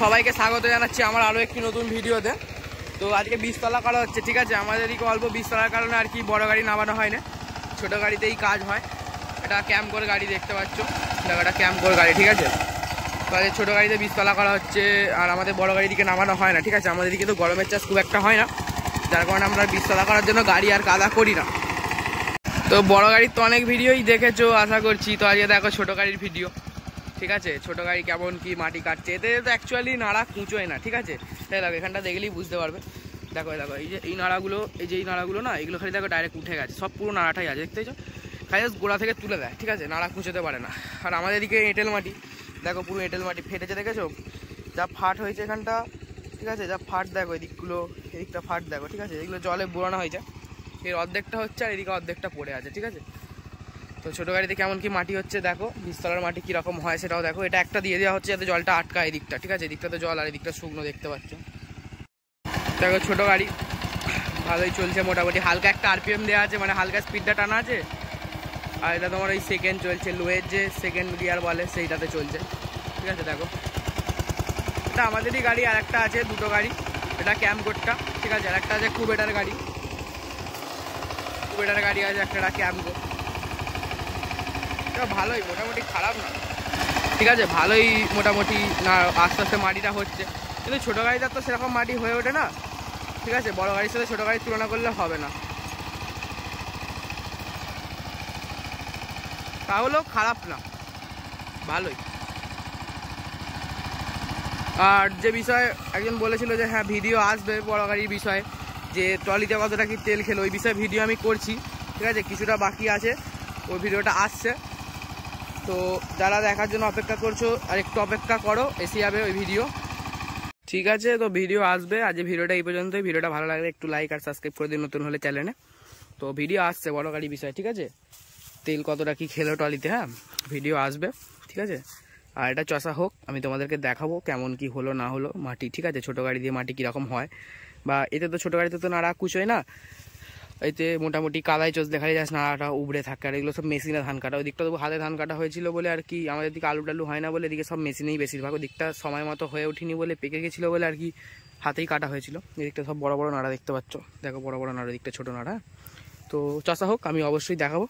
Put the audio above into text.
সবাইকে স্বাগত জানাচ্ছি আমার আরও একটি নতুন ভিডিওতে। তো আজকে 20 তলা করা হচ্ছে, ঠিক আছে। আমাদের এদিকে অল্প 20 তলার কারণে আর কি বড় গাড়ি নামানো হয় না, ছোটো গাড়িতেই কাজ হয়। এটা ক্যাম্প করে গাড়ি দেখতে পাচ্ছ, এটা ক্যাম্প করে গাড়ি, ঠিক আছে। তো আজকে ছোটো গাড়িতে 20 তলা করা হচ্ছে, আর আমাদের বড় গাড়ি দিকে নামানো হয় না, ঠিক আছে। আমাদের দিকে তো গরমের চাষ খুব একটা হয় না, যার কারণে আমরা 20 তলা করার জন্য গাড়ি আর কাদা করি না। তো বড় গাড়ির তো অনেক ভিডিওই দেখেছো আশা করছি, তো আজকে দেখো ছোটো গাড়ির ভিডিও, ঠিক আছে। ছোটো গাড়ি কেমন কি মাটি কাটছে, এতে তো অ্যাকচুয়ালি নাড়া কুঁচোয় না, ঠিক আছে। তাই দেখো এখানটা দেখলেই বুঝতে পারবে। দেখো দেখো এই যে এই নাড়াগুলো, এই নাড়াগুলো না, এগুলো খালি দেখো ডাইরেক্ট উঠে গেছে, সব পুরো নাড়াটাই আছে, দেখতে পাচ্ছ। খালি গোড়া থেকে তুলে দেয়, ঠিক আছে, নাড়া কুঁচোতে পারে না। আর আমাদের এদিকে এঁটেল মাটি, দেখো পুরো এঁটেল মাটি ফেটেছে, দেখেছো যা ফাট হয়েছে এখানটা, ঠিক আছে। যা ফাট দেখো এদিকগুলো, এদিকটা ফাট দেখো, ঠিক আছে। এগুলো জলে বোড়ানো হয়েছে, এর অর্ধেকটা হচ্ছে আর এদিকে অর্ধেকটা পড়ে আছে, ঠিক আছে। তো ছোটো গাড়িতে কেমন কি মাটি হচ্ছে দেখো, 20 তলার মাটি কীরকম হয় সেটাও দেখো। এটা একটা দিয়ে দেওয়া হচ্ছে যাতে জলটা আটকায় এদিকটা, ঠিক আছে। এদিকটা তো জল আর এদিকটা শুকনো, দেখতে পাচ্ছ। দেখো ছোটো গাড়ি ভালোই চলছে মোটামুটি, হালকা একটা আরপিএম দেওয়া আছে, মানে হালকা স্পিডটা টানা আছে। আর এটা তোমার ওই সেকেন্ড চলছে, লোয়ের যে সেকেন্ড গিয়ার বলে সেইটাতে চলছে, ঠিক আছে। দেখো এটা আমাদেরই গাড়ি, আর একটা আছে, দুটো গাড়ি। এটা ক্যাম্পগোটটা, ঠিক আছে। আর একটা আছে কুবেটার গাড়ি, কুবেটার গাড়ি আছে একটা, ক্যাম্পগো। ভালোই মোটামুটি, খারাপ না, ঠিক আছে। ভালোই মোটামুটি না, আস্তে আস্তে মাটিটা হচ্ছে। কিন্তু ছোটো গাড়িটার তো সেরকম মাটি হয়ে ওঠে না, ঠিক আছে। বড় গাড়ির সাথে ছোটো গাড়ির তুলনা করলে হবে না, তাহলেও খারাপ না, ভালোই। আর যে বিষয়ে একজন বলেছিল যে হ্যাঁ ভিডিও আসবে বড় গাড়ির বিষয়ে, যে ট্রলিতে কতটা কি তেল খেলো, ওই বিষয়ে ভিডিও আমি করছি, ঠিক আছে। কিছুটা বাকি আছে, ওই ভিডিওটা আসছে। তো যারা দেখার জন্য অপেক্ষা করছো আর একটু অপেক্ষা করো, এসে যাবে ওই ভিডিও, ঠিক আছে। তো ভিডিও আসবে। আজ ভিডিওটা এই পর্যন্তই। ভিডিওটা ভালো লাগলে একটু লাইক আর সাবস্ক্রাইব করে দিন নতুন হলে চ্যানেলে। তো ভিডিও আসছে বড় গাড়ি বিষয়, ঠিক আছে। তেল কতটা কি খেলো ট্রলিতে, হ্যাঁ ভিডিও আসবে, ঠিক আছে। আর এটা চষা হোক, আমি তোমাদেরকে দেখাবো কেমন কি হলো না হলো মাটি, ঠিক আছে। ছোটো গাড়ি দিয়ে মাটি কীরকম হয়, বা এতে তো ছোটো গাড়িতে তো নাড়া কুচোয় না, এতে মোটামুটি কাদায় চষ দেখালে যাস নাড়াটা উবড়ে থাকে। আর এগুলো সব মেশিনে ধান কাটা, ওই দিকটা তো হাতে ধান কাটা হয়েছিল বলে আর কি, আমাদের দিকে আলু টালু হয় না বলে এদিকে সব মেশিনেই বেশিরভাগ। ওই দিকটা সময় মতো হয়ে ওঠেনি বলে, পেকে গেছিলো বলে আর কি হাতেই কাটা হয়েছিল। এদিকটা সব বড় বড় নাড়া দেখতে পাচ্ছ, দেখো বড় বড় নাড়া, দিকটা ছোটো নাড়া। তো চষা হোক, আমি অবশ্যই দেখাবো।